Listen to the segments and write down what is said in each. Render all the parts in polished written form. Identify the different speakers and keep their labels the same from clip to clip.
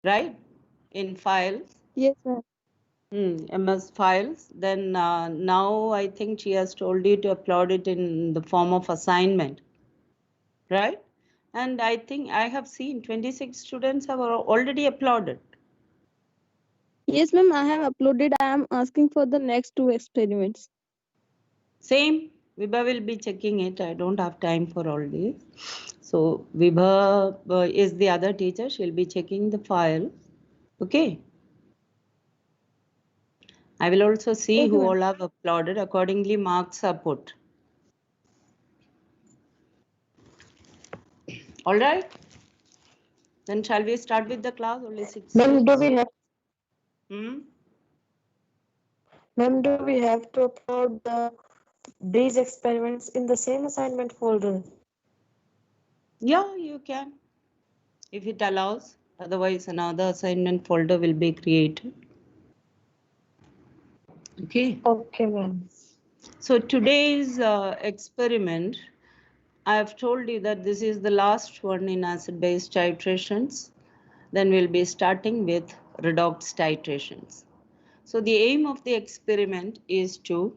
Speaker 1: right? In files.
Speaker 2: Yes, ma'am.
Speaker 1: MS files. Then now I think she has told you to upload it in the form of assignment, right? And I think I have seen 26 students have already uploaded.
Speaker 2: Yes, ma'am. I have uploaded. I am asking for the next two experiments.
Speaker 1: Same, Vibha will be checking it. I don't have time for all this. So Vibha is the other teacher. She'll be checking the file. Okay. I will also see
Speaker 2: Okay,
Speaker 1: who
Speaker 2: ma'am.
Speaker 1: all have uploaded. Accordingly, marks are put. All right. Then shall we start with the class? Only 6
Speaker 3: Ma'am, do
Speaker 1: students.
Speaker 3: we have
Speaker 1: Hmm?
Speaker 3: ma'am, do we have to upload these experiments in the same assignment folder?
Speaker 1: Yeah, you can. If it allows. Otherwise, another assignment folder will be created. Okay.
Speaker 3: Okay, ma'am.
Speaker 1: So today's experiment, I have told you that this is the last one in acid-base titrations. Then we'll be starting with redox titrations. So the aim of the experiment is to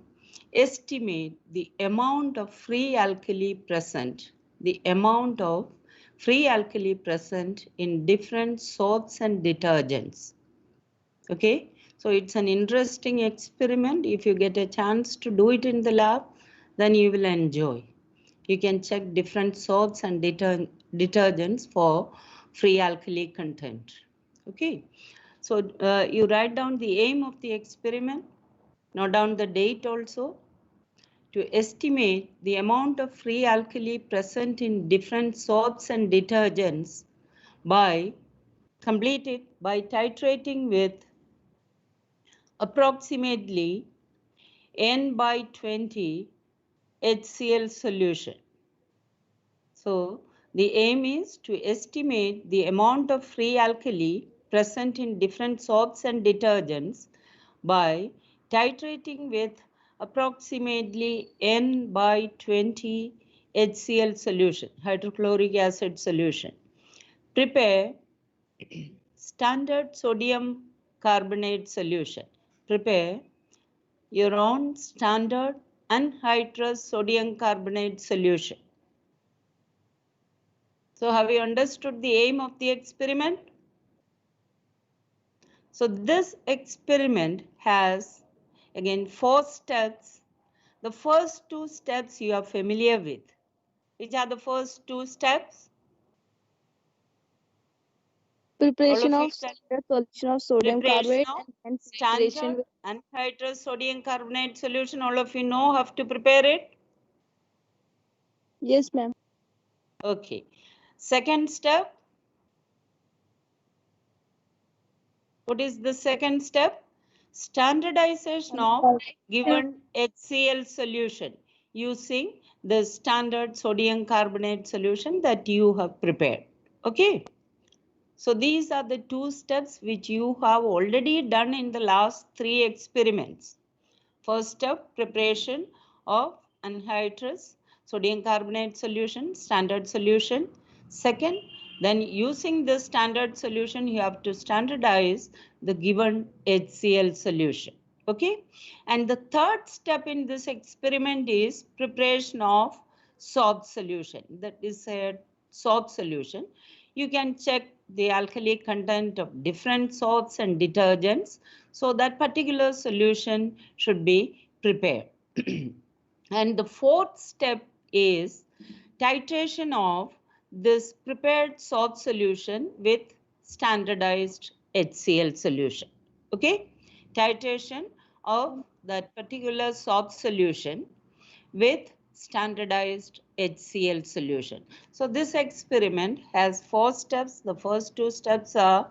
Speaker 1: estimate the amount of free alkali present, in different soaps and detergents. Okay, so it's an interesting experiment. If you get a chance to do it in the lab, then you will enjoy. You can check different soaps and detergents for free alkali content. Okay, so you write down the aim of the experiment, note down the date also, to estimate the amount of free alkali present in different soaps and detergents by complete it by titrating with approximately n by 20 HCl solution. So the aim is to estimate the amount of free alkali present in different soaps and detergents by titrating with approximately n by 20 HCl solution, hydrochloric acid solution. Prepare standard sodium carbonate solution. Prepare your own standard anhydrous sodium carbonate solution. So have you understood the aim of the experiment? So this experiment has again 4 steps. The first 2 steps you are familiar with. Which are the first 2 steps? All
Speaker 2: Preparation
Speaker 1: of you
Speaker 2: of
Speaker 1: tell.
Speaker 2: standard solution of sodium
Speaker 1: Preparation
Speaker 2: carbonate
Speaker 1: of
Speaker 2: and then titration
Speaker 1: standard
Speaker 2: with.
Speaker 1: anhydrous sodium carbonate solution. All of you know how to prepare it?
Speaker 2: Yes, ma'am.
Speaker 1: Okay. Second step. What is the second step? Standardization of given HCl solution using the standard sodium carbonate solution that you have prepared. Okay. So these are the 2 steps which you have already done in the last 3 experiments. First step, preparation of anhydrous sodium carbonate solution, standard solution. Second, then using this standard solution, you have to standardize the given HCl solution. Okay. And the third step in this experiment is preparation of soap solution. That is a soap solution. You can check the alkali content of different soaps and detergents. So that particular solution should be prepared. And the fourth step is titration of this prepared soap solution with standardized HCl solution. Okay, titration of that particular soap solution with standardized HCl solution. So this experiment has 4 steps. The first 2 steps are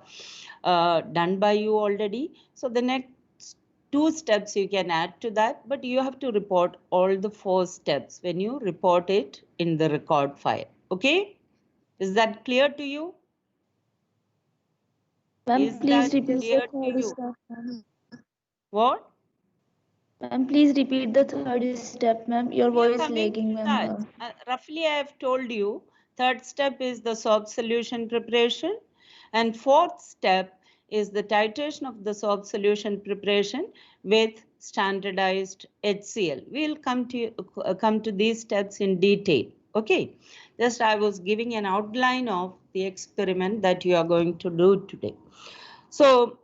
Speaker 1: done by you already. So the next 2 steps you can add to that, but you have to report all the 4 steps when you report it in the record file. Okay? Is that clear to you?
Speaker 2: Ma'am,
Speaker 1: Is
Speaker 2: please
Speaker 1: that
Speaker 2: repeat the
Speaker 1: clear to
Speaker 2: third
Speaker 1: you?
Speaker 2: step, ma'am.
Speaker 1: What?
Speaker 2: Ma'am, please repeat the third step, ma'am. Your
Speaker 1: We
Speaker 2: voice
Speaker 1: are
Speaker 2: is
Speaker 1: coming
Speaker 2: lagging,
Speaker 1: to
Speaker 2: ma'am.
Speaker 1: that. Roughly, I have told you. Third step is the soap solution preparation. And fourth step is the titration of the soap solution preparation with standardized HCl. We'll come to these steps in detail. Okay, just I was giving an outline of the experiment that you are going to do today. So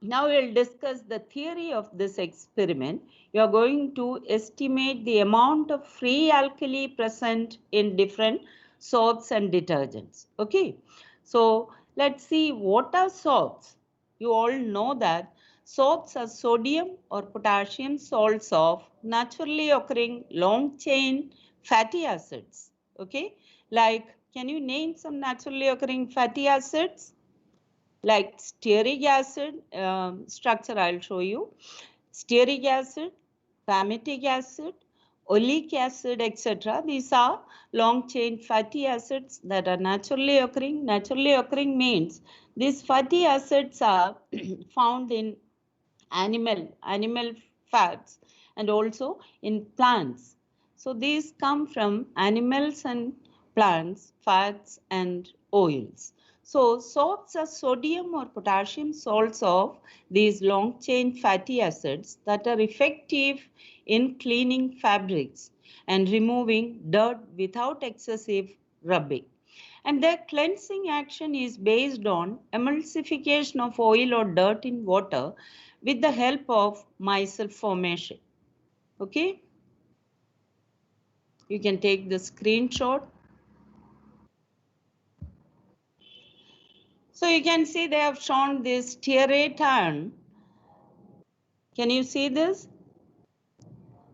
Speaker 1: now we'll discuss the theory of this experiment. You are going to estimate the amount of free alkali present in different soaps and detergents. Okay, so let's see what are soaps. You all know that soaps are sodium or potassium salts of naturally occurring long chain fatty acids. Okay, like can you name some naturally occurring fatty acids? Like stearic acid, structure I'll show you. Stearic acid, palmitic acid, oleic acid, etc. These are long chain fatty acids that are naturally occurring. Naturally occurring means these fatty acids are found in animal fats and also in plants. So these come from animals and plants, fats and oils. So soaps are sodium or potassium salts of these long chain fatty acids that are effective in cleaning fabrics and removing dirt without excessive rubbing. And their cleansing action is based on emulsification of oil or dirt in water with the help of micelle formation. Okay, you can take the screenshot. So you can see they have shown this stearate iron. Can you see this?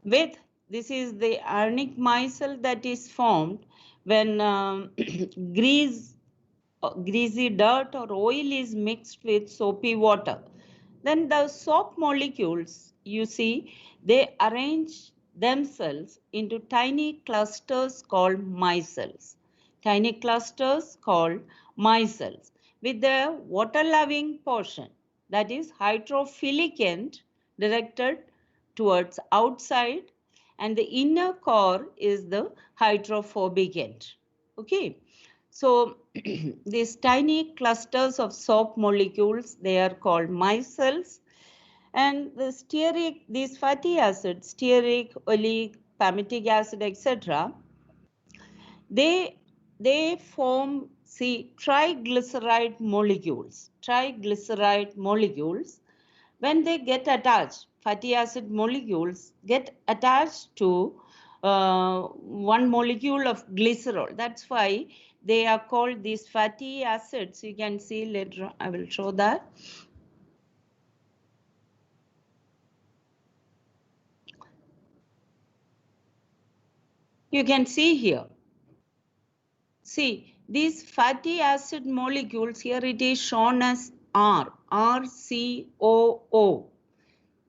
Speaker 1: With this is the ionic micelle that is formed when greasy dirt or oil is mixed with soapy water. Then the soap molecules, you see, they arrange themselves into tiny clusters called micelles. Tiny clusters called micelles with the water-loving portion, that is hydrophilic end directed towards outside, and the inner core is the hydrophobic end. Okay. So these tiny clusters of soap molecules, they are called micelles. And the stearic, these fatty acids, stearic, oleic, palmitic acid, etc., they form, see, triglyceride molecules. Triglyceride molecules, when they get attached, fatty acid molecules get attached to one molecule of glycerol. That's why they are called these fatty acids. You can see later, I will show that. You can see here. See, these fatty acid molecules, here it is shown as RCOO.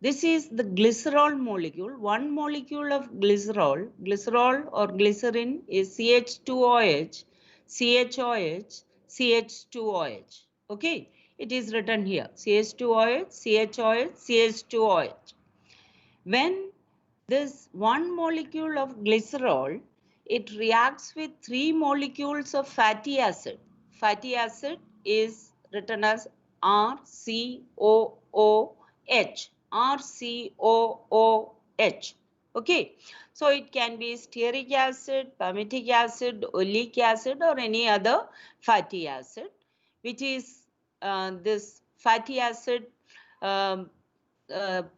Speaker 1: This is the glycerol molecule. One molecule of glycerol or glycerin is CH2OH, CHOH, CH2OH. Okay, it is written here, CH2OH, CHOH, CH2OH. When this one molecule of glycerol, it reacts with 3 molecules of fatty acid. Fatty acid is written as RCOOH. RCOOH. Okay, so it can be stearic acid, palmitic acid, oleic acid, or any other fatty acid, which is this fatty acid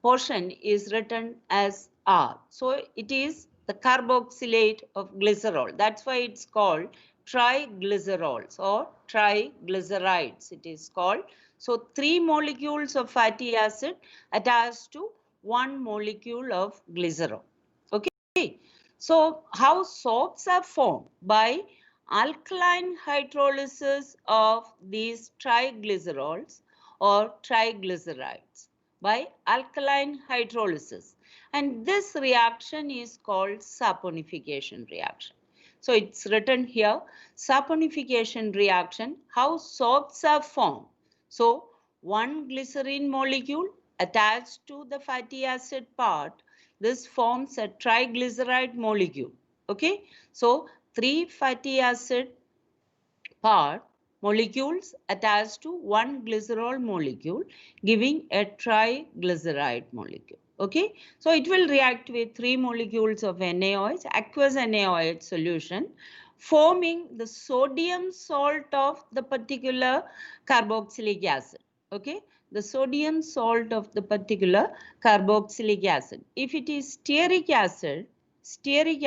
Speaker 1: portion is written as R. So it is the carboxylate of glycerol. That's why it's called triglycerols or triglycerides. It is called. So 3 molecules of fatty acid attached to 1 molecule of glycerol. Okay. So how soaps are formed? By alkaline hydrolysis of these triglycerols or triglycerides, by alkaline hydrolysis, and this reaction is called saponification reaction. So it's written here, saponification reaction, how soaps are formed. So one glycerine molecule attached to the fatty acid part, this forms a triglyceride molecule. Okay, so 3 fatty acid part molecules attached to one glycerol molecule, giving a triglyceride molecule. Okay, so it will react with 3 molecules of NaOH, aqueous NaOH solution, forming the sodium salt of the particular carboxylic acid. Okay, the sodium salt of the particular carboxylic acid. If it is stearic acid, SteARIC.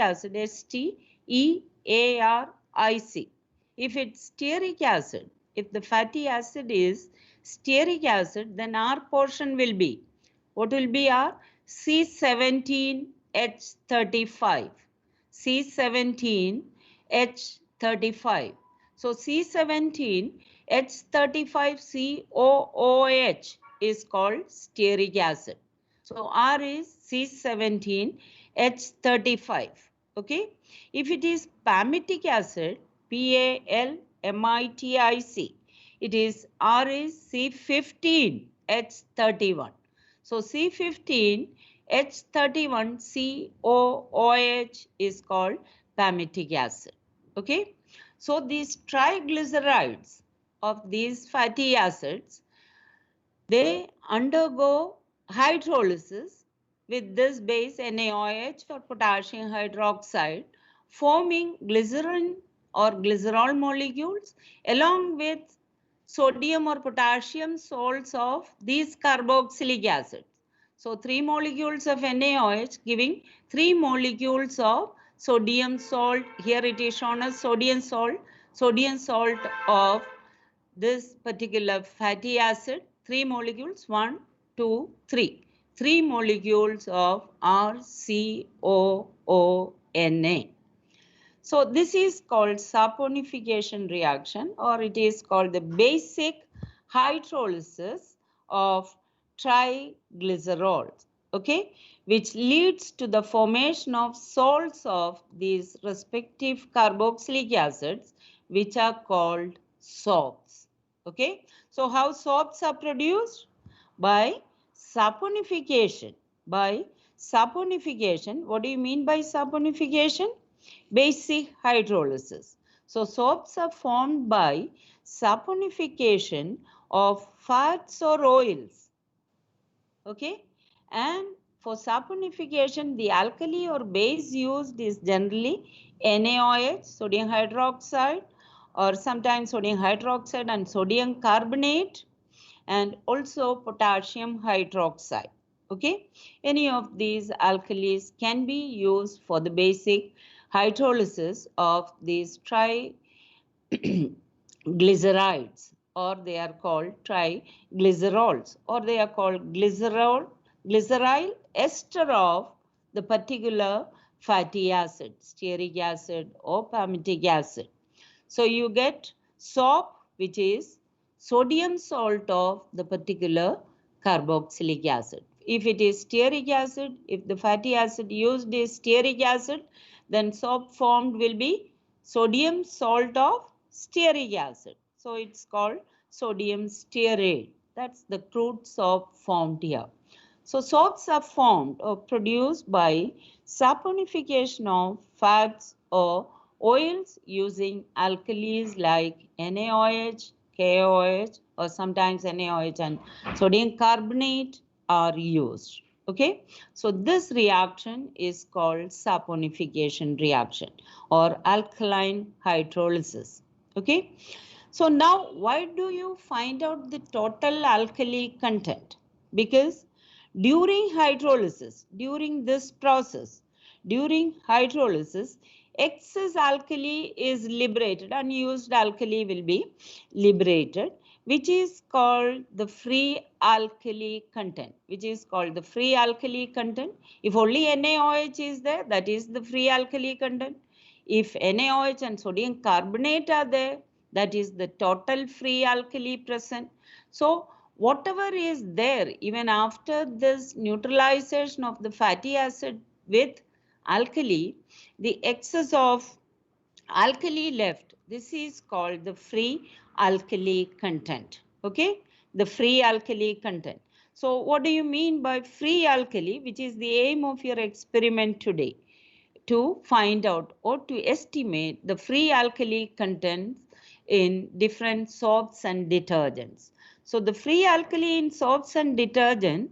Speaker 1: If it's stearic acid, if the fatty acid is stearic acid, then R portion will be, what will be R? C17H35. C17H35. So C17H35COOH is called stearic acid. So R is C17H35. Okay. If it is palmitic acid, PALMITIC, it is R is C15H31. So C15H31COOH is called palmitic acid. Okay. So these triglycerides of these fatty acids, they undergo hydrolysis with this base NaOH or potassium hydroxide, forming glycerin or glycerol molecules along with sodium or potassium salts of these carboxylic acids. So 3 molecules of NaOH giving 3 molecules of sodium salt. Here it is shown as sodium salt of this particular fatty acid. 3 molecules, 1, 2, 3. 3 molecules of RCOONA. So this is called saponification reaction, or it is called the basic hydrolysis of triglycerols, okay, which leads to the formation of salts of these respective carboxylic acids, which are called soaps. Okay, so how soaps are produced? By saponification. By saponification, what do you mean by saponification? Basic hydrolysis. So soaps are formed by saponification of fats or oils. Okay, and for saponification, the alkali or base used is generally NaOH, sodium hydroxide, or sometimes sodium hydroxide and sodium carbonate, and also potassium hydroxide. Okay, any of these alkalis can be used for the basic hydrolysis of these triglycerides, or they are called triglycerols, or they are called glyceryl ester of the particular fatty acid, stearic acid or palmitic acid. So you get SOP, which is sodium salt of the particular carboxylic acid. If it is stearic acid, if the fatty acid used is stearic acid, then SOP formed will be sodium salt of stearic acid. So it's called sodium stearate. That's the crude SOP formed here. So soaps are formed or produced by saponification of fats or oils using alkalis like NaOH, KOH, or sometimes NaOH and sodium carbonate are used. Okay, so this reaction is called saponification reaction or alkaline hydrolysis. Okay, so now why do you find out the total alkali content? Because during hydrolysis, during this process, during hydrolysis, excess alkali is liberated, unused alkali will be liberated, which is called the free alkali content, which is called the free alkali content. If only NaOH is there, that is the free alkali content. If NaOH and sodium carbonate are there, that is the total free alkali present. So whatever is there, even after this neutralization of the fatty acid with alkali, the excess of alkali left, this is called the free alkali content. Okay, the free alkali content. So what do you mean by free alkali, which is the aim of your experiment today? To find out or to estimate the free alkali contents in different soaps and detergents. So the free alkali in soaps and detergent,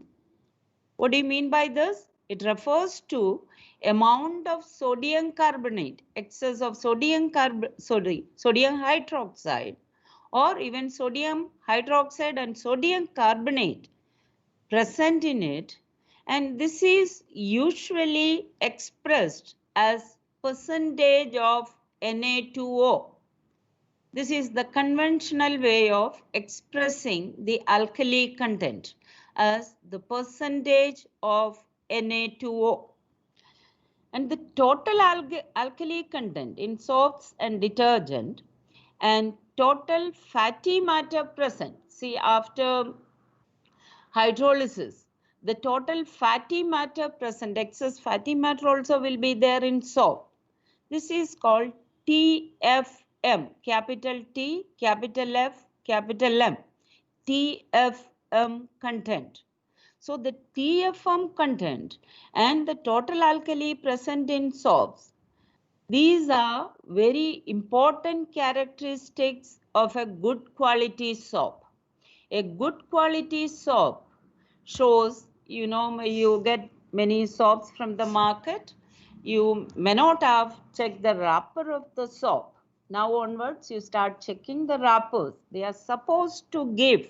Speaker 1: what do you mean by this? It refers to amount of sodium carbonate, excess of sodium hydroxide, or even sodium hydroxide and sodium carbonate present in it, and this is usually expressed as percentage of Na2O. This is the conventional way of expressing the alkali content as the percentage of Na2O. And the total alkali content in soaps and detergent and total fatty matter present. See, after hydrolysis, the total fatty matter present, excess fatty matter also will be there in soap. This is called TFM, capital T, capital F, capital M, TFM content. So the TFM content and the total alkali present in soaps, these are very important characteristics of a good quality soap. A good quality soap shows, you get many soaps from the market. You may not have checked the wrapper of the soap. Now onwards, you start checking the wrappers. They are supposed to give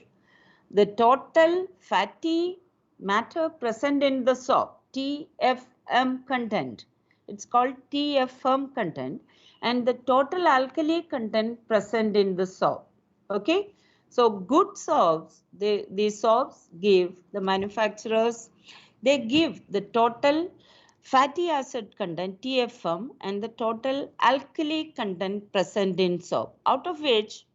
Speaker 1: the total fatty matter present in the soap, TFM content. It's called TFM content, and the total alkali content present in the soap. Okay. So good soaps, these soaps give the manufacturers, they give the total fatty acid content, TFM, and the total alkali content present in soap, out of which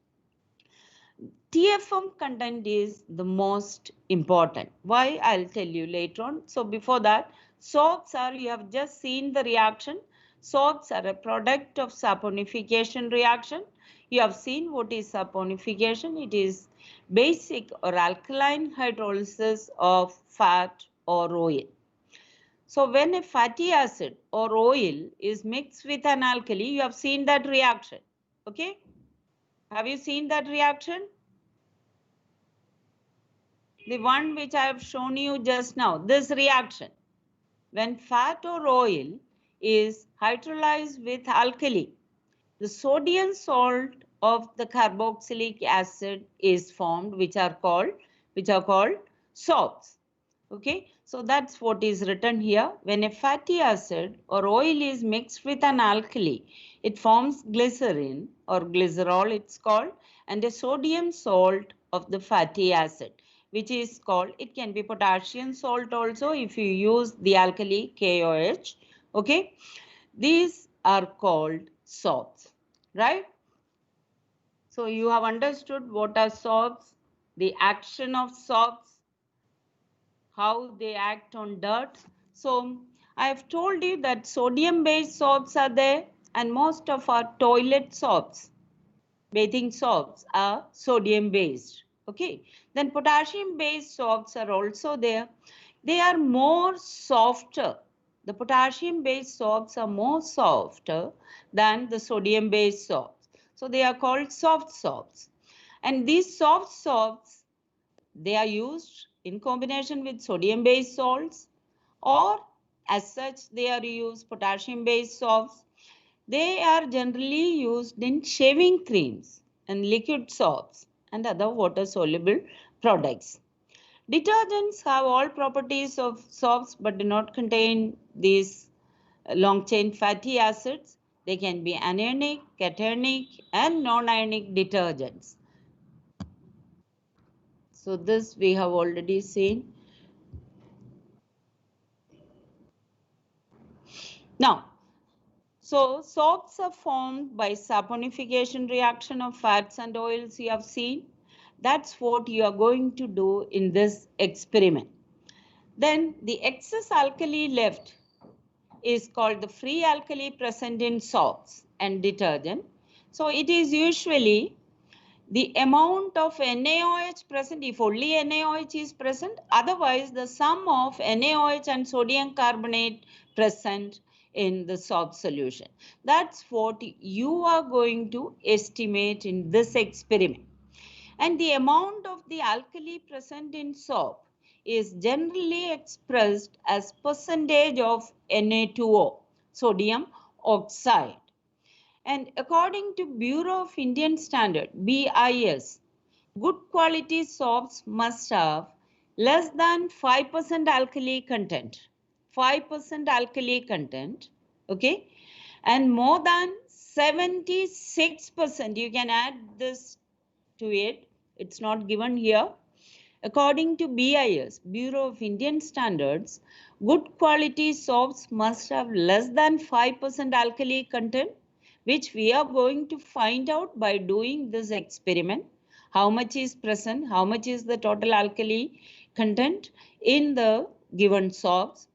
Speaker 1: TFM content is the most important. Why? I'll tell you later on. So before that, soaps are, you have just seen the reaction. Soaps are a product of saponification reaction. You have seen what is saponification. It is basic or alkaline hydrolysis of fat or oil. So when a fatty acid or oil is mixed with an alkali, you have seen that reaction. Okay? Have you seen that reaction? The one which I have shown you just now, this reaction. When fat or oil is hydrolyzed with alkali, the sodium salt of the carboxylic acid is formed, which are called soaps. Okay, so that's what is written here. When a fatty acid or oil is mixed with an alkali, it forms glycerin or glycerol, it's called, and a sodium salt of the fatty acid, which is called, it can be potassium salt also if you use the alkali KOH. Okay, these are called soaps, right? So you have understood what are soaps, the action of soaps, how they act on dirt. So I have told you that sodium based soaps are there, and most of our toilet soaps, bathing soaps, are sodium based. Okay, then potassium based soaps are also there. They are more softer. The potassium based soaps are more softer than the sodium based soaps. So they are called soft soaps. And these soft soaps, they are used in combination with sodium based salts, or as such they are used potassium based soaps. They are generally used in shaving creams and liquid soaps and other water soluble products. Detergents have all properties of soaps but do not contain these long chain fatty acids. They can be anionic, cationic, and non-ionic detergents. So this we have already seen. Now, so soaps are formed by saponification reaction of fats and oils you have seen. That's what you are going to do in this experiment. Then the excess alkali left is called the free alkali present in soaps and detergent. So it is usually the amount of NaOH present, if only NaOH is present, otherwise the sum of NaOH and sodium carbonate present in the soap solution. That's what you are going to estimate in this experiment. And the amount of the alkali present in soap is generally expressed as percentage of Na2O, sodium oxide. And according to Bureau of Indian Standard, BIS, good quality soaps must have less than 5% alkali content. 5% alkali content, okay? And more than 76%, you can add this to it. It's not given here. According to BIS, Bureau of Indian Standards, good quality soaps must have less than 5% alkali content, which we are going to find out by doing this experiment. How much is present, how much is the total alkali content in the given soaps.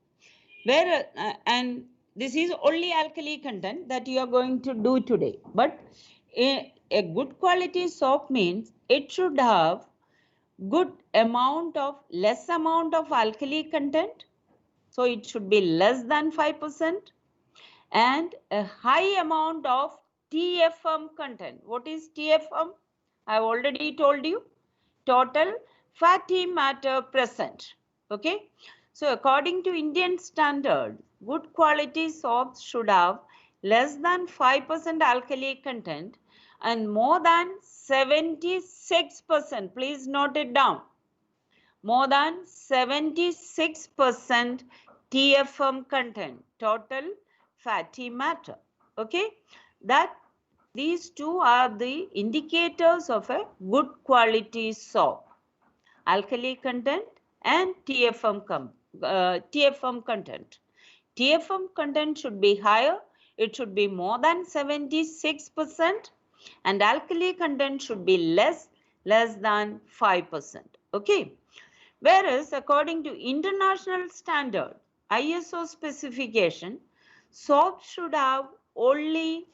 Speaker 1: And this is only alkali content that you are going to do today. But a good quality soap means it should have less amount of alkali content. So it should be less than 5% and a high amount of TFM content. What is TFM? I have already told you, total fatty matter present. Okay. So according to Indian standard, good quality soaps should have less than 5% alkali content and more than 76%. Please note it down. More than 76% TFM content, total fatty matter. Okay, that these two are the indicators of a good quality soap: alkali content and TFM content. TFM content should be higher. It should be more than 76%, and alkali content should be less than 5%. Okay. Whereas according to international standard, ISO specification, soap should have only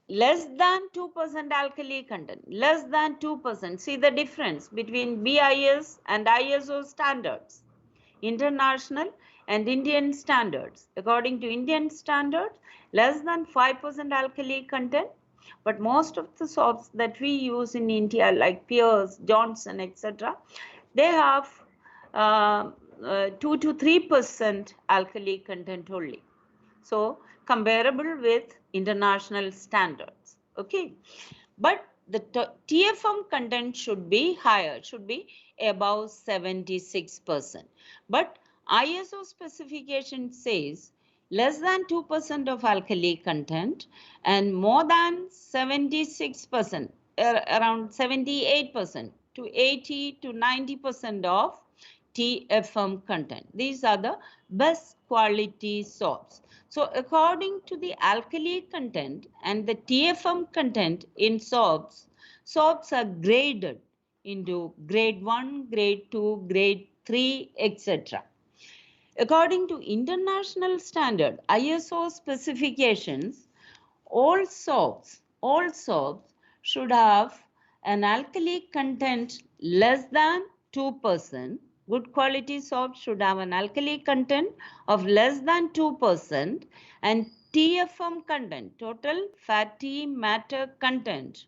Speaker 1: less than 2% alkali content, less than 2%. See the difference between BIS and ISO standards, international and Indian standards. According to Indian standards, less than 5% alkali content, but most of the soaps that we use in India like Pears, Johnson, etc., they have 2 to 3% alkali content only. So comparable with international standards. Okay. But the TFM content should be higher, should be above 76%. But ISO specification says less than 2% of alkali content and more than 76%, around 78% to 80 to 90% of TFM content. These are the best quality soaps. So according to the alkali content and the TFM content in soaps, soaps are graded into grade 1, grade 2, grade 3, etc. According to international standard, ISO specifications, all soaps should have an alkali content less than 2%. Good quality soap should have an alkali content of less than 2% and TFM content, total fatty matter content,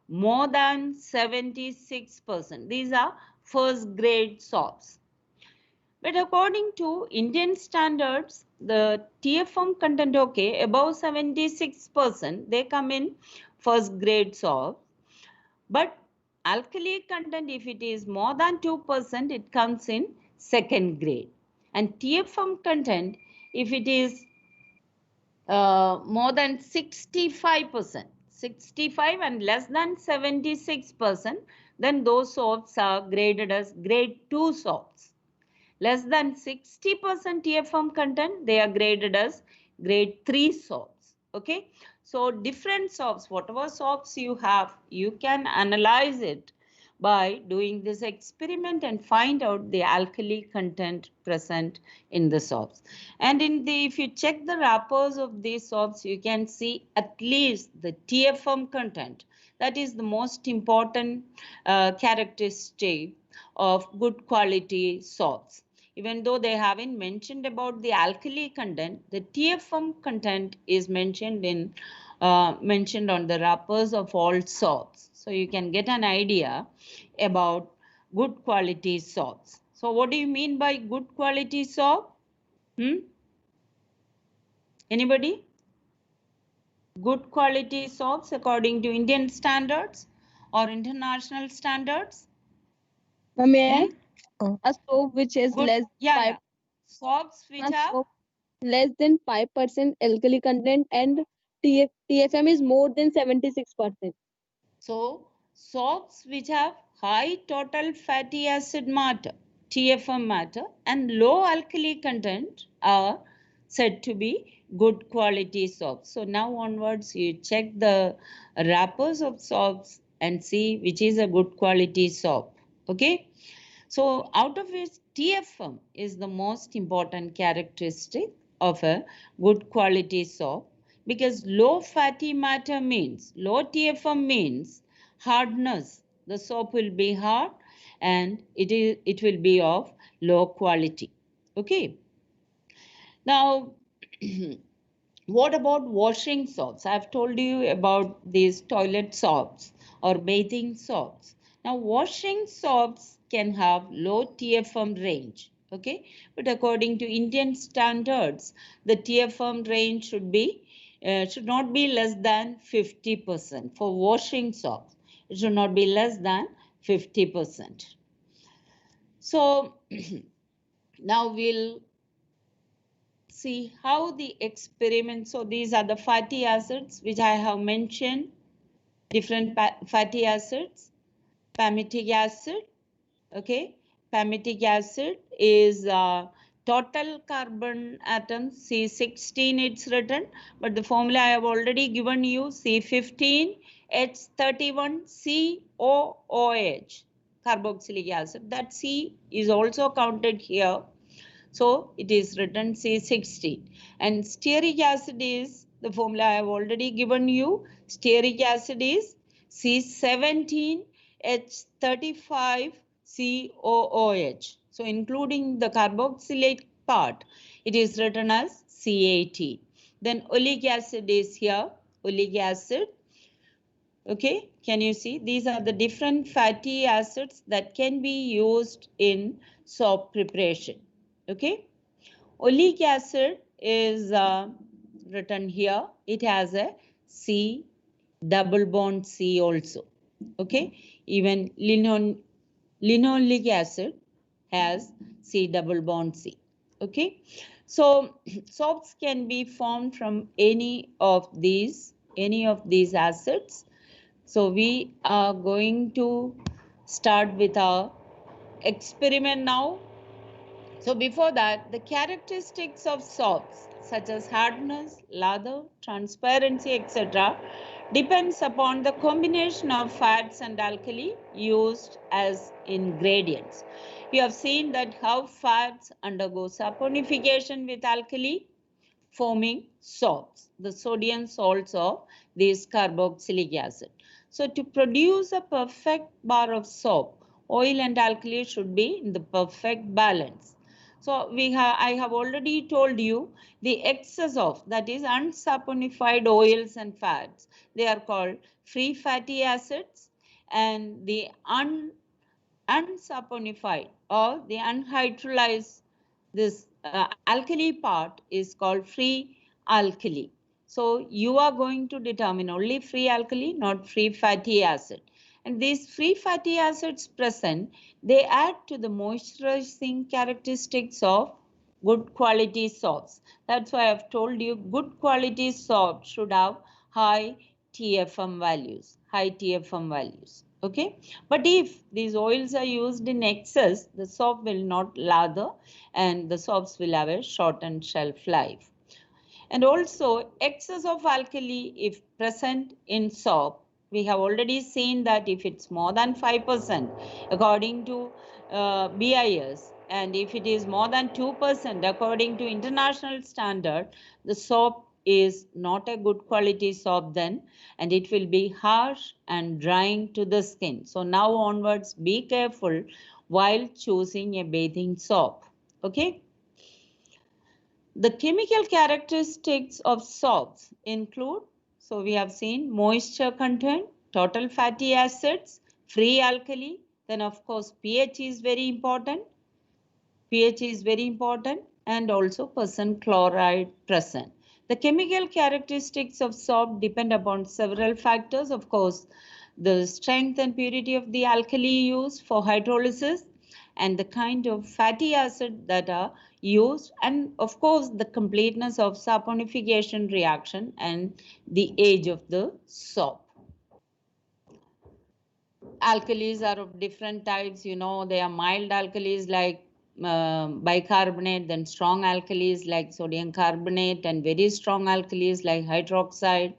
Speaker 1: more than 76%. These are first grade soaps. But according to Indian standards, the TFM content, okay, above 76%, they come in first grade soap. But alkali content, if it is more than 2%, it comes in second grade. And TFM content, if it is more than 65%, 65 and less than 76%, then those soaps are graded as grade 2 soaps. Less than 60% TFM content, they are graded as grade 3 soaps. Okay. So different soaps, whatever soaps you have, you can analyze it by doing this experiment and find out the alkali content present in the soaps. And if you check the wrappers of these soaps, you can see at least the TFM content. That is the most important characteristic of good quality soaps. even though they haven't mentioned about the alkali content, the TFM content is mentioned on the wrappers of all soaps. So you can get an idea about good quality soaps. So what do you mean by good quality soap? Anybody? Good quality soaps according to Indian standards or international standards?
Speaker 2: May I? A soap which is
Speaker 1: Good.
Speaker 2: less
Speaker 1: Yeah.
Speaker 2: 5
Speaker 1: Soaps which
Speaker 2: a
Speaker 1: have
Speaker 2: soap less than 5% alkali content and TFM is more than 76%.
Speaker 1: So, soaps which have high total fatty acid matter, TFM matter, and low alkali content are said to be good quality soaps. So, now onwards, you check the wrappers of soaps and see which is a good quality soap. Okay. So, out of which TFM is the most important characteristic of a good quality soap, because low fatty matter means, low TFM means hardness. The soap will be hard and it will be of low quality. Okay. Now, what about washing soaps? I've told you about these toilet soaps or bathing soaps. Now, washing soaps can have low TFM range, okay? But according to Indian standards, the TFM range should not be less than 50% for washing soaps. It should not be less than 50%. So now we'll see how the experiment. So these are the fatty acids which I have mentioned, different fatty acids. Palmitic acid, okay. Palmitic acid is total carbon atoms C16 it's written, but the formula I have already given you, C15H31COOH, carboxylic acid. That C is also counted here. So it is written C16. And stearic acid is the formula I have already given you. Stearic acid is C17H35COOH. So including the carboxylate part, it is written as C18. Then oleic acid is here, oleic acid. Okay, can you see? These are the different fatty acids that can be used in soap preparation. Okay, oleic acid is written here. It has a C double bond C also. Okay, even linoleic acid has C double bond C. Okay, so soaps can be formed from any of these acids. So we are going to start with our experiment now. So before that, the characteristics of soaps such as hardness, lather, transparency, etc. depends upon the combination of fats and alkali used as ingredients. You have seen that how fats undergo saponification with alkali, forming salts, the sodium salts of this carboxylic acid. So to produce a perfect bar of soap, oil and alkali should be in the perfect balance. So I have already told you the excess of, that is unsaponified oils and fats, they are called free fatty acids, and the unsaponified or the unhydrolyzed, this alkali part is called free alkali. So you are going to determine only free alkali, not free fatty acid. And these free fatty acids present, they add to the moisturizing characteristics of good quality soaps. That's why I've told you good quality soap should have high TFM values, high TFM values. Okay, but if these oils are used in excess, the soap will not lather and the soaps will have a shortened shelf life. And also excess of alkali if present in soap, we have already seen that if it's more than 5% according to BIS, and if it is more than 2% according to international standard, the soap is not a good quality soap then, and it will be harsh and drying to the skin. So now onwards, be careful while choosing a bathing soap. Okay. The chemical characteristics of salts include, so we have seen moisture content, total fatty acids, free alkali, then of course pH is very important. pH is very important, and also percent chloride present. The chemical characteristics of salt depend upon several factors. Of course, the strength and purity of the alkali used for hydrolysis, and the kind of fatty acid that are used, and of course the completeness of saponification reaction and the age of the salt. Alkalis are of different types. They are mild alkalis like bicarbonate, then strong alkalis like sodium carbonate, and very strong alkalis like hydroxide,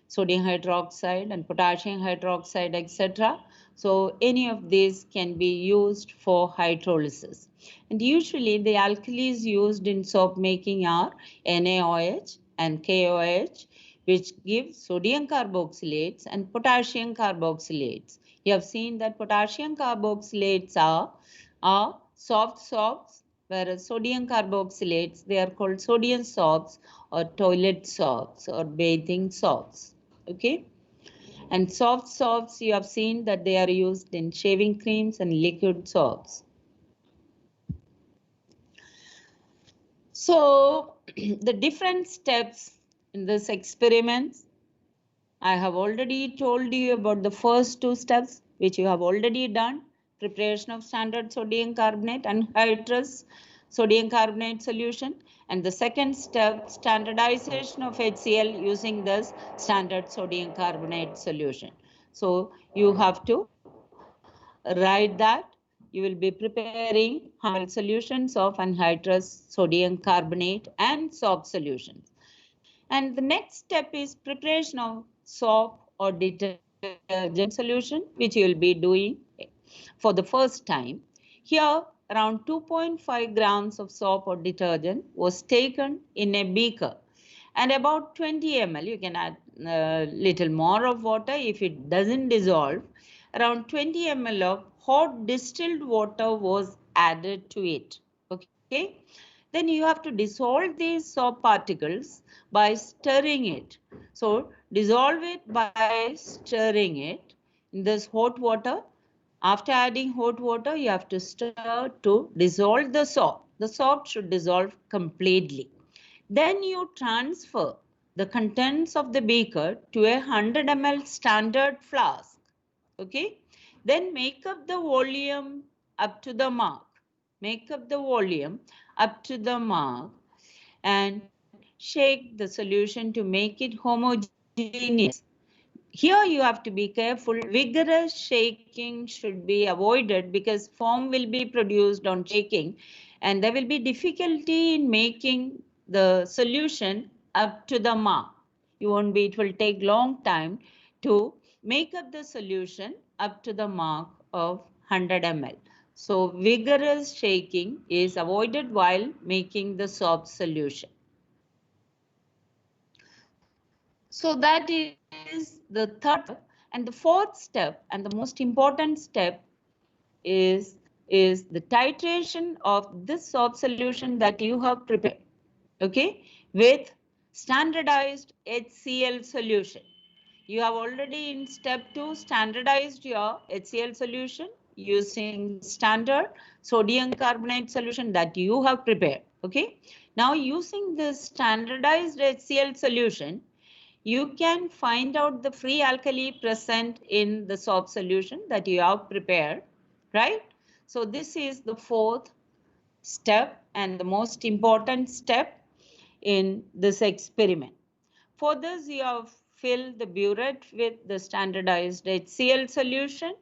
Speaker 1: sodium hydroxide, and potassium hydroxide, etc. So any of these can be used for hydrolysis. And usually the alkalis used in soap making are NaOH and KOH, which give sodium carboxylates and potassium carboxylates. You have seen that potassium carboxylates are soft salts, whereas sodium carboxylates, they are called sodium salts or toilet salts or bathing salts. Okay. And soft salts, you have seen that they are used in shaving creams and liquid soaps. So the different steps in this experiment, I have already told you about the first two steps, which you have already done: preparation of standard sodium carbonate and anhydrous sodium carbonate solution. And the second step, standardization of HCl using this standard sodium carbonate solution. So you have to write that. You will be preparing solutions of anhydrous sodium carbonate and soap solutions. And the next step is preparation of soap or detergent solution, which you will be doing for the first time. Here, around 2.5 grams of soap or detergent was taken in a beaker, and about 20 ml. You can add a little more of water if it doesn't dissolve. Around 20 ml of hot distilled water was added to it. Okay. Then you have to dissolve these soap particles by stirring it. So dissolve it by stirring it in this hot water. After adding hot water, you have to stir to dissolve the soap. The soap should dissolve completely. Then you transfer the contents of the beaker to a 100 ml standard flask. Okay. Then make up the volume up to the mark. Make up the volume up to the mark and shake the solution to make it homogeneous. Here you have to be careful. Vigorous shaking should be avoided because foam will be produced on shaking, and there will be difficulty in making the solution up to the mark. It will take long time to make up the solution up to the mark of 100 ml. So vigorous shaking is avoided while making the soap solution. So that is the third step. And the fourth step, and the most important step, is the titration of this soap solution that you have prepared, okay, with standardized HCl solution. You have already in step 2 standardized your HCl solution using standard sodium carbonate solution that you have prepared. Okay. Now using this standardized HCl solution, you can find out the free alkali present in the soap solution that you have prepared, right? So this is the fourth step and the most important step in this experiment. For this, you have filled the burette with the standardized HCl solution.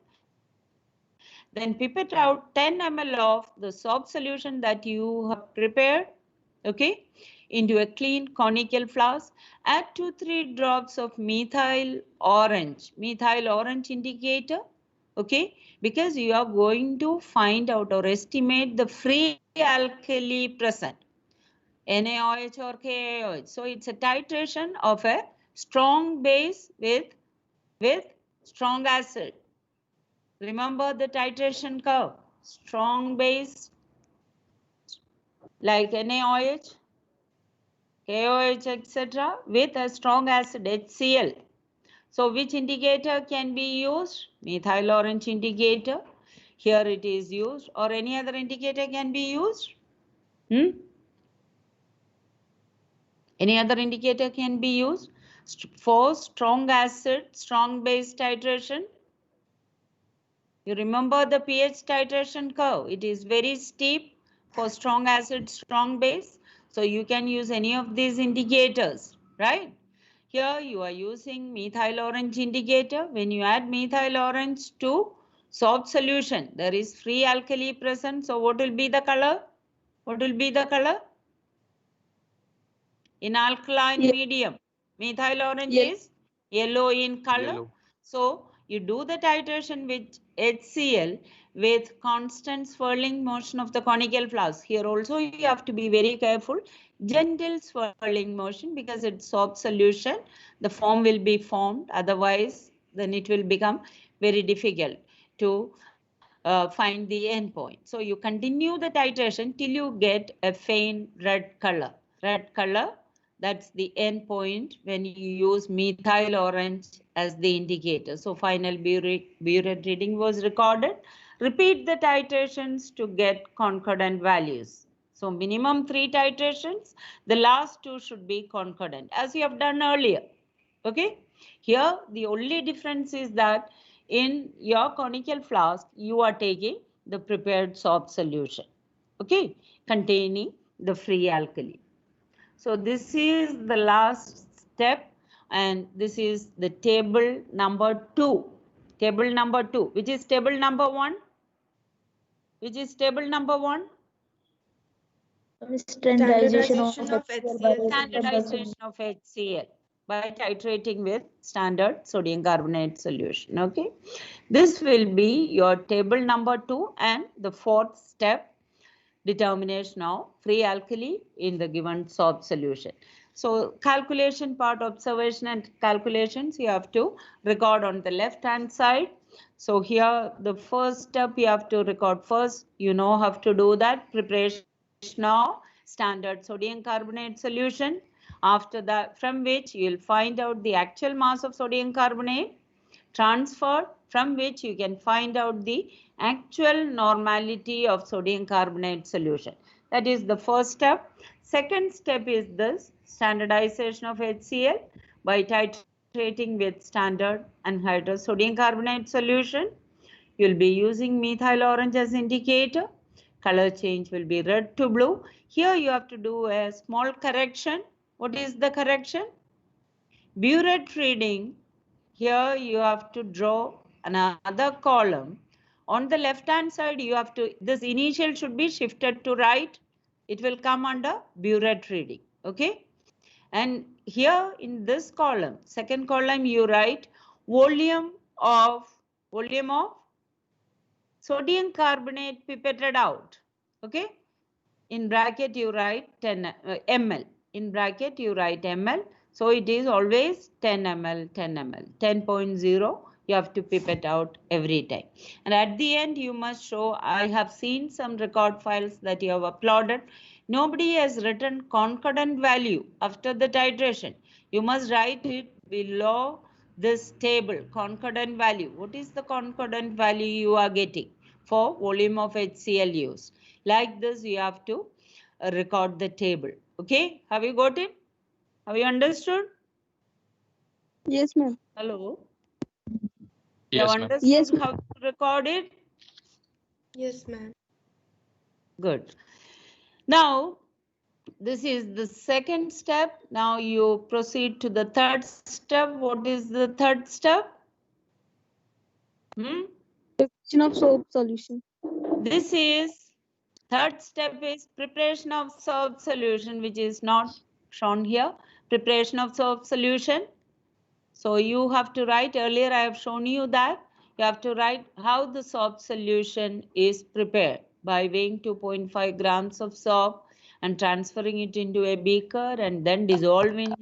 Speaker 1: Then pipette out 10 ml of the soap solution that you have prepared, okay, into a clean conical flask. Add 2-3 drops of methyl orange indicator, okay, because you are going to find out or estimate the free alkali present, NaOH or KaOH. So it's a titration of a strong base with strong acid. Remember the titration curve: strong base, like NaOH, KOH, etc. with a strong acid HCl. So which indicator can be used? Methyl orange indicator. Here it is used, or any other indicator can be used. Any other indicator can be used for strong acid, strong base titration. You remember the pH titration curve. It is very steep for strong acid, strong base. So you can use any of these indicators, right? Here you are using methyl orange indicator. When you add methyl orange to soft solution, there is free alkali present. So what will be the color? What will be the color? In alkaline
Speaker 2: Ye-
Speaker 1: medium, methyl orange
Speaker 2: Yellow.
Speaker 1: is yellow in color.
Speaker 4: Yellow.
Speaker 1: So you do the titration with HCl with constant swirling motion of the conical flask. Here also you have to be very careful. Gentle swirling motion, because it's soft solution. The foam will be formed. Otherwise, then it will become very difficult to find the end point. So you continue the titration till you get a faint red color. Red color, that's the end point when you use methyl orange as the indicator. So final burette reading was recorded. Repeat the titrations to get concordant values. So minimum 3 titrations. The last 2 should be concordant, as you have done earlier. Okay. Here the only difference is that in your conical flask, you are taking the prepared soft solution, okay, containing the free alkali. So this is the last step, and this is the table number 2. Table number 2, which is table number 1? Which is table number 1?
Speaker 3: Standardization of HCl by
Speaker 1: Standardization of HCl by titrating with standard sodium carbonate solution. Okay, this will be your table number 2, and the 4th step, determination of free alkali in the given soft solution. So calculation part, observation and calculations, you have to record on the left hand side. So here the first step you have to record first. You know how to do that. Preparation of standard sodium carbonate solution. After that, from which you will find out the actual mass of sodium carbonate transferred, from which you can find out the actual normality of sodium carbonate solution. That is the first step. Second step is this standardization of HCl by titrating with standard anhydrous sodium carbonate solution. You will be using methyl orange as indicator. Color change will be red to blue. Here you have to do a small correction. What is the correction? Burette reading. Here you have to draw another column. On the left hand side, you have to, this initial should be shifted to right. It will come under burette reading. Okay. And here in this column, second column, you write volume of sodium carbonate pipetted out. Okay. In bracket, you write 10 ml. In bracket, you write ml. So it is always 10 ml, 10 ml, 10.0. You have to pipette out every time. And at the end, you must show, I have seen some record files that you have uploaded. Nobody has written concordant value after the titration. You must write it below this table, concordant value. What is the concordant value you are getting for volume of HCl used? Like this, you have to record the table. Okay, have you got it? Have you understood?
Speaker 2: Yes, ma'am.
Speaker 1: Hello? You
Speaker 4: Yes,
Speaker 1: have
Speaker 4: ma'am.
Speaker 1: understood
Speaker 2: Yes,
Speaker 1: how to record it?
Speaker 3: Yes, ma'am.
Speaker 1: Good. Now, this is the second step. Now you proceed to the third step. What is the third step?
Speaker 2: preparation of soap solution.
Speaker 1: This is, third step is preparation of soap solution, which is not shown here. Preparation of soap solution. So you have to write, earlier I have shown you that you have to write how the soap solution is prepared by weighing 2.5 grams of soap and transferring it into a beaker and then dissolving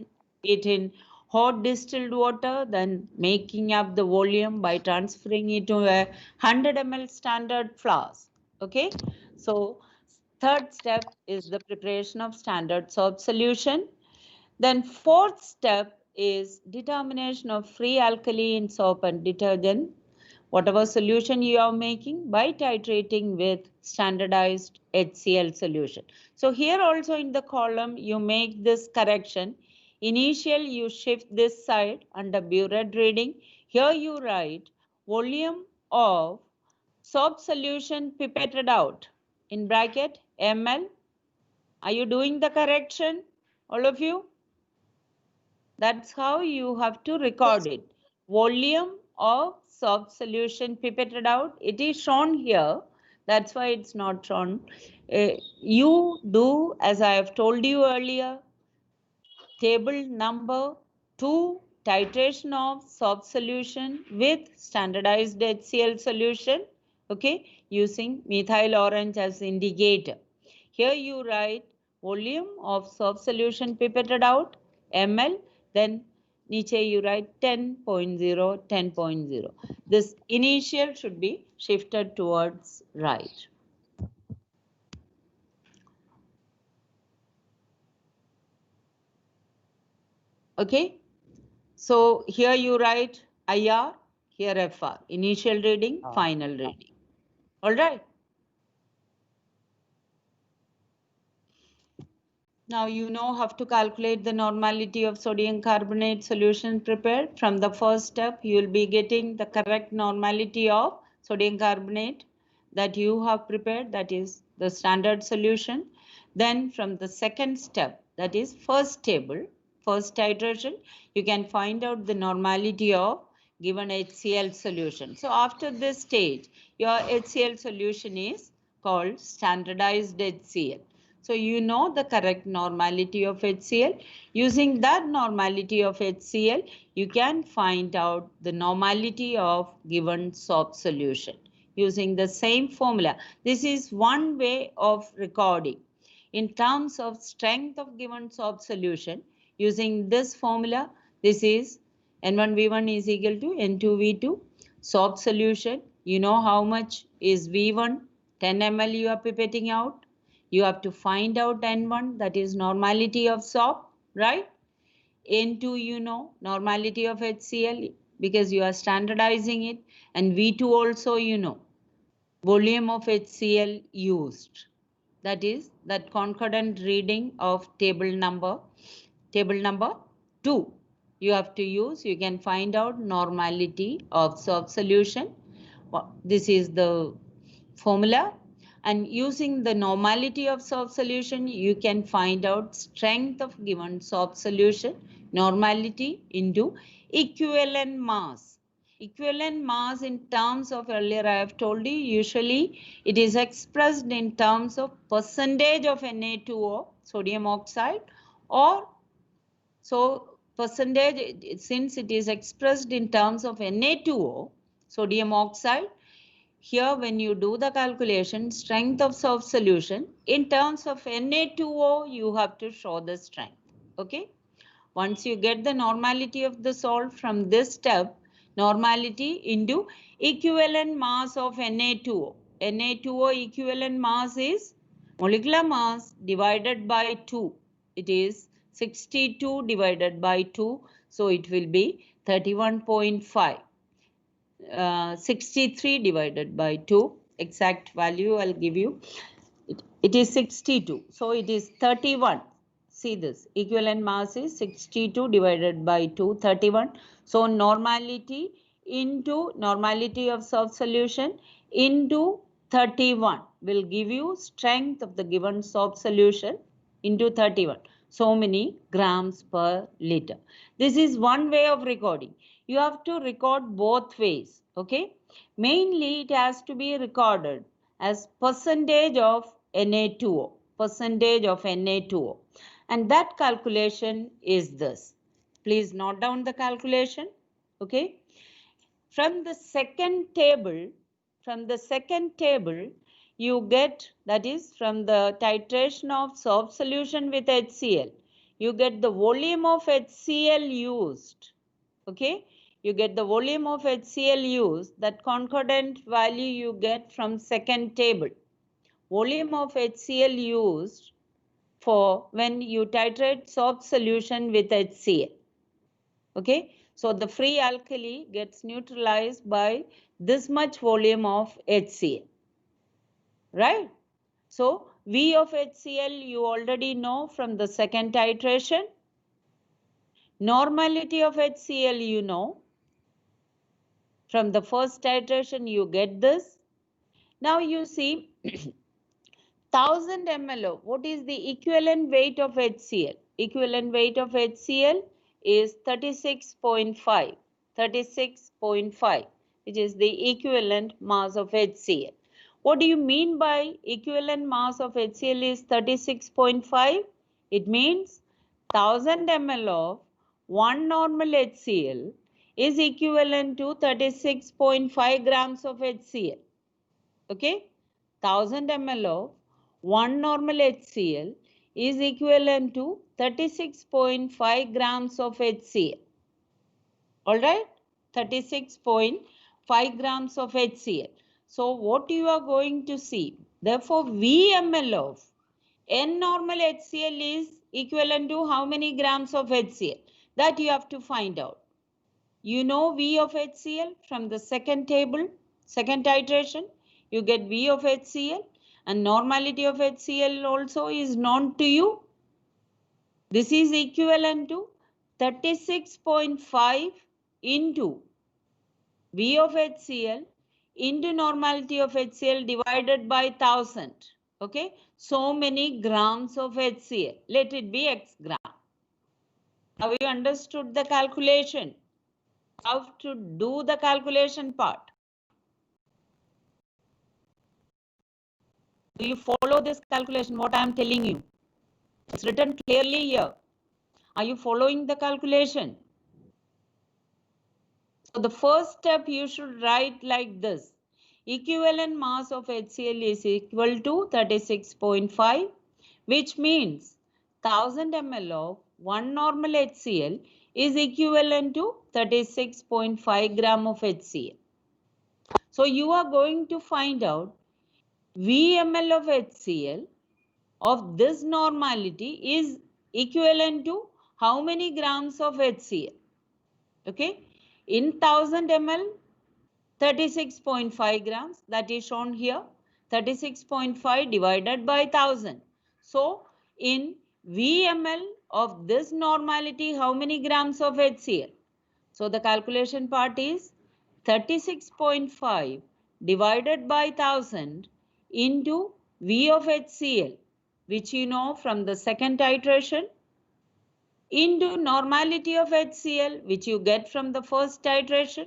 Speaker 1: it in hot distilled water, then making up the volume by transferring it to a 100 ml standard flask. Okay, so Third step is the preparation of standard soap solution. Then fourth step is determination of free alkali in soap and detergent, whatever solution you are making, by titrating with standardized HCl solution. So here also in the column you make this correction. Initial you shift this side under Burette reading. Here you write volume of soap solution pipetted out in bracket ml. Are you doing the correction, all of you? That's how you have to record it. Volume of soap solution pipetted out. It is shown here. That's why it's not shown. You do, as I have told you earlier, table number 2, titration of soap solution with standardized HCl solution, okay, using methyl orange as indicator. Here you write volume of soap solution pipetted out, ml, then niche you write 10.0, 10.0. This initial should be shifted towards right. Okay, so here you write IR, here FR, initial reading, final reading. All right. Now you know how to calculate the normality of sodium carbonate solution prepared. From the first step, you will be getting the correct normality of sodium carbonate that you have prepared, that is the standard solution. Then from the second step, that is first table, first titration, you can find out the normality of given HCl solution. So after this stage, your HCl solution is called standardized HCl. So you know the correct normality of HCl. Using that normality of HCl, you can find out the normality of given soap solution using the same formula. This is one way of recording. In terms of strength of given soap solution, using this formula, this is N1V1 is equal to N2V2. Soap solution, you know how much is V1, 10 ml you are pipetting out. You have to find out N1, that is normality of soap, right? N2, you know, normality of HCl because you are standardizing it. And V2 also, you know, volume of HCl used. That is that concordant reading of table number 2. You have to use, you can find out normality of soap solution. This is the formula. And using the normality of soap solution, you can find out strength of given soap solution, normality into equivalent mass. Equivalent mass in terms of, earlier I have told you, usually it is expressed in terms of percentage of Na2O, sodium oxide, or so percentage, since it is expressed in terms of Na2O, sodium oxide, here when you do the calculation, strength of soap solution, in terms of Na2O, you have to show the strength, okay? Once you get the normality of the salt from this step, normality into equivalent mass of Na2O. Na2O equivalent mass is molecular mass divided by 2. It is 62 divided by 2. So it will be 31.5. 63 divided by 2. Exact value I'll give you. It is 62. So it is 31. See this, equivalent mass is 62 divided by 2, 31. So normality into normality of soap solution into 31 will give you strength of the given soap solution into 31. So many grams per liter. This is one way of recording. You have to record both ways, okay? Mainly it has to be recorded as percentage of Na2O, percentage of Na2O. And that calculation is this. Please note down the calculation, okay? From the second table, you get, that is from the titration of soap solution with HCl, you get the volume of HCl used, okay? You get the volume of HCl used, that concordant value you get from second table. volume of HCl used for when you titrate soft solution with HCl. Okay, so the free alkali gets neutralized by this much volume of HCl, right? So V of HCl you already know from the second titration. Normality of HCl you know. From the first titration you get this. Now you see 1000 ml of, what is the equivalent weight of HCl? Equivalent weight of HCl is 36.5, 36.5, which is the equivalent mass of HCl. What do you mean by equivalent mass of HCl is 36.5? It means 1000 ml of 1 normal HCl is equivalent to 36.5 grams of HCl. Okay, 1000 ml of 1 normal HCl is equivalent to 36.5 grams of HCl. All right, 36.5 grams of HCl. So what you are going to see, therefore VML of N normal HCl is equivalent to how many grams of HCl? That you have to find out. You know V of HCl from the second table, second titration. You get V of HCl and normality of HCl also is known to you. This is equivalent to 36.5 into V of HCl into normality of HCl divided by 1000. Okay, so many grams of HCl. Let it be X gram. Have you understood the calculation? How to do the calculation part? Do you follow this calculation, what I am telling you? It's written clearly here. Are you following the calculation? So the first step you should write like this. Equivalent mass of HCl is equal to 36.5, which means 1000 ml of 1 normal HCl is equivalent to 36.5 gram of HCl. So you are going to find out VML of HCl of this normality is equivalent to how many grams of HCl? Okay, in 1000 ml, 36.5 grams, that is shown here, 36.5 divided by 1000. So in VML of this normality, how many grams of HCl? So the calculation part is 36.5 divided by 1000 into V of HCl, which you know from the second titration, into normality of HCl, which you get from the first titration,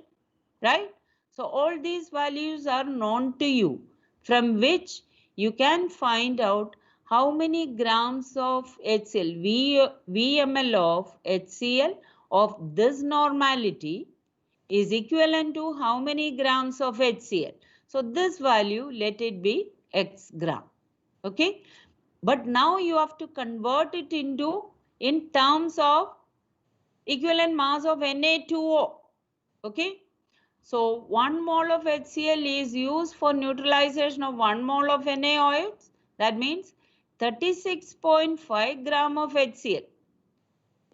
Speaker 1: right? So all these values are known to you, from which you can find out how many grams of HCl, VML of HCl of this normality is equivalent to how many grams of HCl. So this value, let it be X gram. Okay, but now you have to convert it into in terms of equivalent mass of Na2O. Okay, so 1 mole of HCl is used for neutralization of 1 mole of NaOH. That means 36.5 gram of HCl.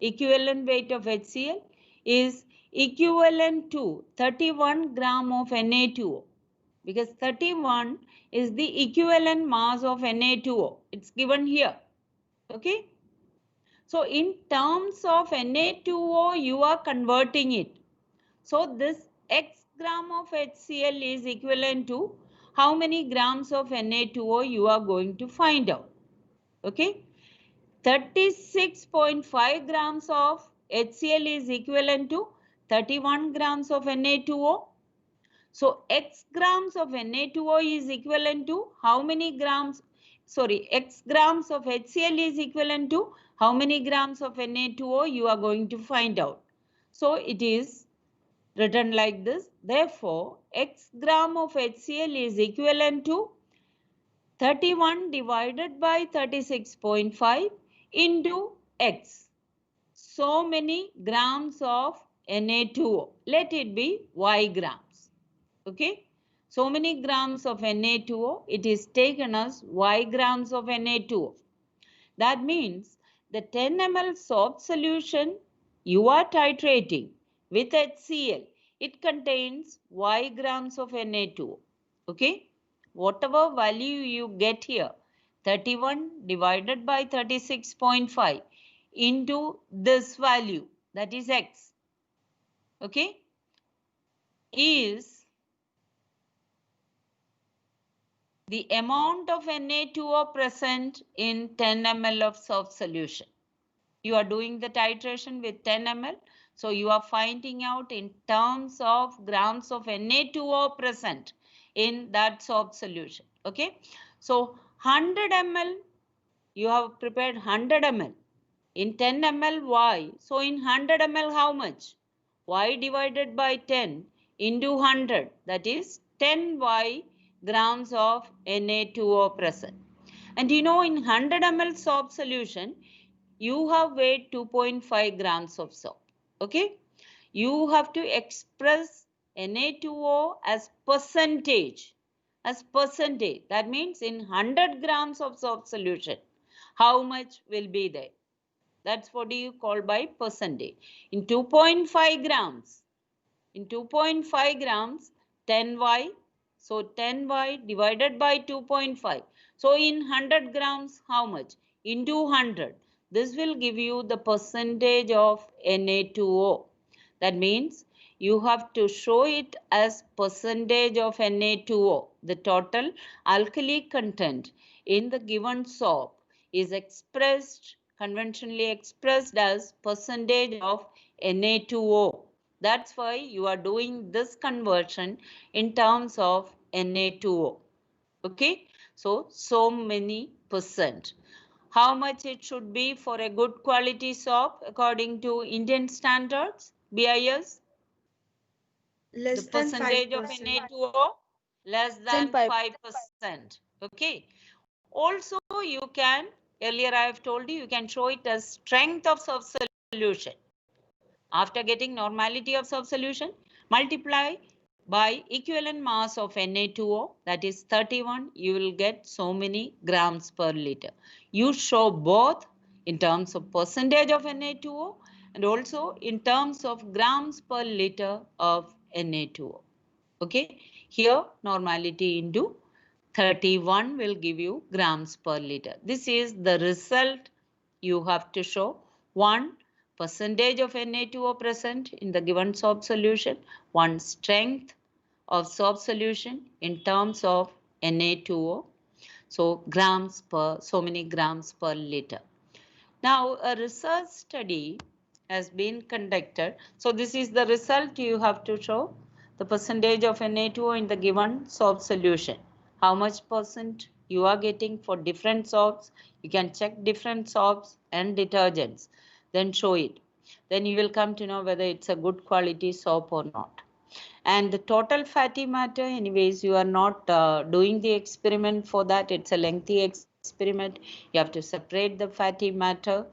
Speaker 1: Equivalent weight of HCl is equivalent to 31 gram of Na2O, because 31 is the equivalent mass of Na2O. It's given here. Okay. So in terms of Na2O, you are converting it. So this X gram of HCl is equivalent to how many grams of Na2O you are going to find out. Okay. 36.5 grams of HCl is equivalent to 31 grams of Na2O. So X grams of Na2O is equivalent to how many grams? Sorry, X grams of HCl is equivalent to how many grams of Na2O you are going to find out. So it is written like this. Therefore, X gram of HCl is equivalent to 31 divided by 36.5 into X. So many grams of Na2O. Let it be Y grams. Okay. so many grams of Na2O, it is taken as Y grams of Na2O. That means the 10 ml soap solution you are titrating with HCl, it contains Y grams of Na2O. Okay? Whatever value you get here, 31 divided by 36.5 into this value, that is X, okay, is the amount of Na2O present in 10 ml of soap solution. You are doing the titration with 10 ml. So you are finding out in terms of grams of Na2O present in that soap solution. Okay. So 100 ml, you have prepared 100 ml. In 10 ml, Y. So in 100 ml, how much? Y divided by 10 into 100. That is 10 Y grams of Na2O present. And you know, in 100 ml soap solution, you have weighed 2.5 grams of soap. Okay. You have to express Na2O as percentage. As percentage. That means in 100 grams of soap solution, how much will be there? That's what you call by percentage. In 2.5 grams, 10Y. So 10Y divided by 2.5. So in 100 grams, how much? Into 100. This will give you the percentage of Na2O. That means you have to show it as percentage of Na2O. The total alkali content in the given soap is conventionally expressed as percentage of Na2O. That's why you are doing this conversion in terms of Na2O. Okay, so many percent. How much it should be for a good quality soap according to Indian standards, BIS?
Speaker 4: Less
Speaker 1: The
Speaker 4: than
Speaker 1: percentage of
Speaker 4: 5%.
Speaker 1: Na2O less than 5%. Okay. Also, you can, earlier I have told you can show it as strength of soap solution. After getting normality of soap solution, multiply by equivalent mass of Na2O, that is 31, you will get so many grams per liter. You show both in terms of percentage of Na2O and also in terms of grams per liter of Na2O. Okay, here normality into 31 will give you grams per liter. This is the result you have to show. 1 percentage of Na2O present in the given soap solution, 1 strength of soap solution in terms of Na2O. So so many grams per liter. Now a research study has been conducted. So this is the result you have to show, the percentage of Na2O in the given soap solution. How much percent you are getting for different soaps. You can check different soaps and detergents, then show it. Then you will come to know whether it's a good quality soap or not. And the total fatty matter, anyways, you are not doing the experiment for that. It's a lengthy experiment. You have to separate the fatty matter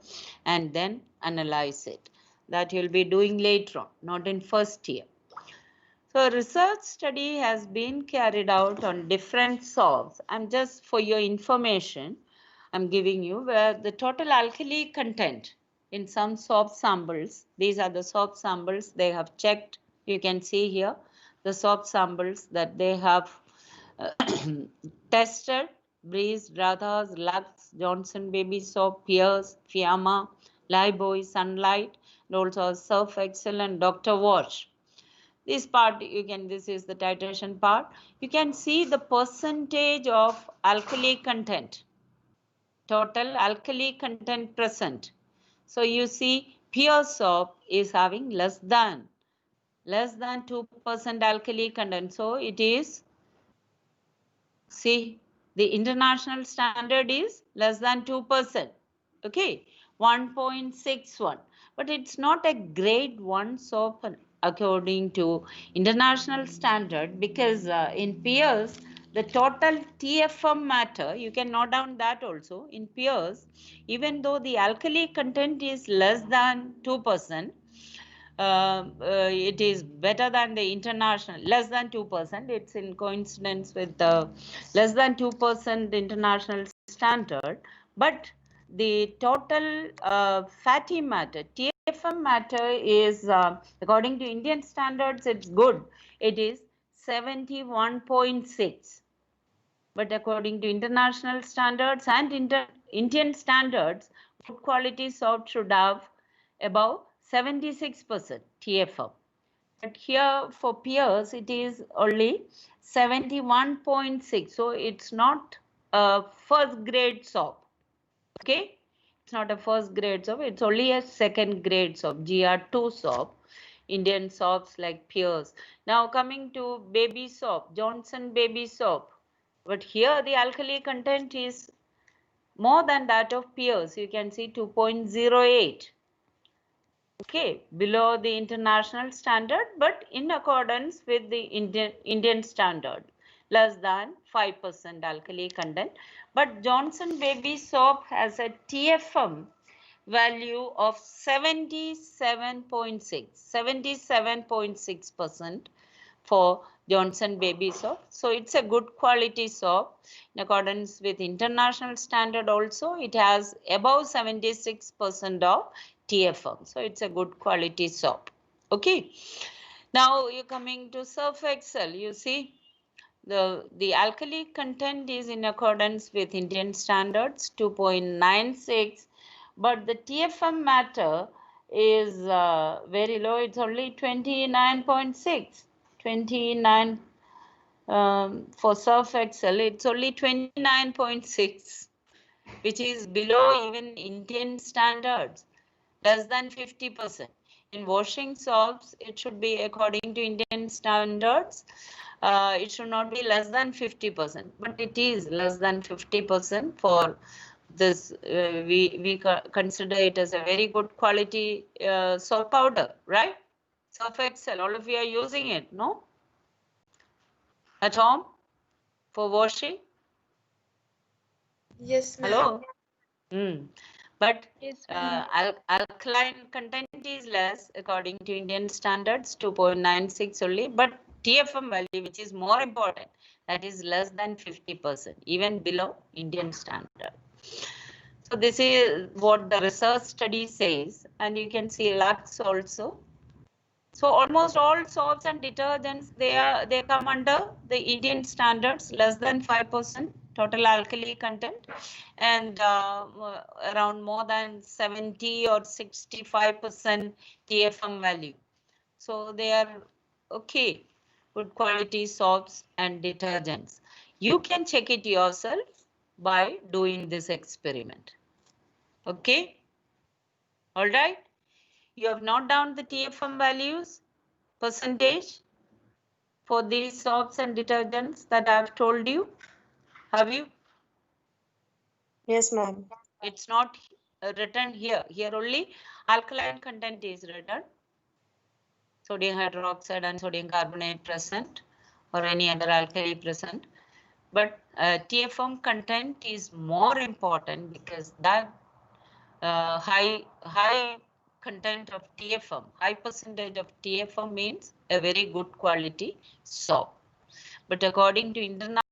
Speaker 1: and then analyze it. That you'll be doing later on, not in first year. So a research study has been carried out on different soaps. I'm just for your information, I'm giving you where the total alkali content in some soap samples, these are the soap samples they have checked. You can see here the soap samples that they have tested: Breeze, Radha's, Lux, Johnson Baby Soap, Pierce, Fiamma, Lifebuoy, Sunlight, and also Surf Excel and Dr. Wash. This part this is the titration part. You can see the percentage of alkali content, total alkali content present. So you see pure soap is having less than 2% alkali content. So it is, see, the international standard is less than 2%. Okay, 1.61. But it's not a grade 1 soap according to international standard, because in peers, the total TFM matter, you can note down that also. In peers, even though the alkali content is less than 2%, it is better than the international, less than 2%. It's in coincidence with the less than 2% international standard. But the total fatty matter, TFM matter is, according to Indian standards, it's good. It is 71.6. But according to international standards and Indian standards, good quality soap should have above 76% TFM. But here for peers, it is only 71.6. So it's not a first grade soap. Okay, it's not a first grade soap. It's only a second grade soap, GR2 soap. Indian soaps like Peers. Now coming to baby soap, Johnson baby soap. But here the alkali content is more than that of Peers. You can see 2.08. Okay, below the international standard, but in accordance with the Indian standard, less than 5% alkali content. But Johnson baby soap has a TFM value of 77.6% for Johnson baby soap. So it's a good quality soap. In accordance with international standard also, it has above 76% of TFM. So it's a good quality soap. Okay. Now you're coming to Surf Excel. You see the alkali content is in accordance with Indian standards, 2.96. But the TFM matter is very low. It's only 29.6. 29 for Surf Excel, it's only 29.6, which is below even Indian standards, less than 50%. In washing soaps, it should be according to Indian standards. It should not be less than 50%, but it is less than 50% for this. We consider it as a very good quality soap powder, right? Surf Excel, all of you are using it, no? At home for washing?
Speaker 4: Yes, ma'am.
Speaker 1: Hello? But
Speaker 2: Yes, ma'am.
Speaker 1: alkaline content is less according to Indian standards, 2.96 only, but TFM value, which is more important, that is less than 50%, even below Indian standard. So this is what the research study says, and you can see Lux also. So almost all soaps and detergents, they come under the Indian standards, less than 5% total alkali content, and around more than 70 or 65% TFM value. So they are okay, good quality soaps and detergents. You can check it yourself by doing this experiment. Okay, all right. You have noted down the TFM values, percentage for these soaps and detergents that I have told you. Have you?
Speaker 3: Yes, ma'am.
Speaker 1: It's not written here. Here only alkaline content is written. Sodium hydroxide and sodium carbonate present, or any other alkali present. But TFM content is more important because that high content of TFM, high percentage of TFM means a very good quality soap. But according to international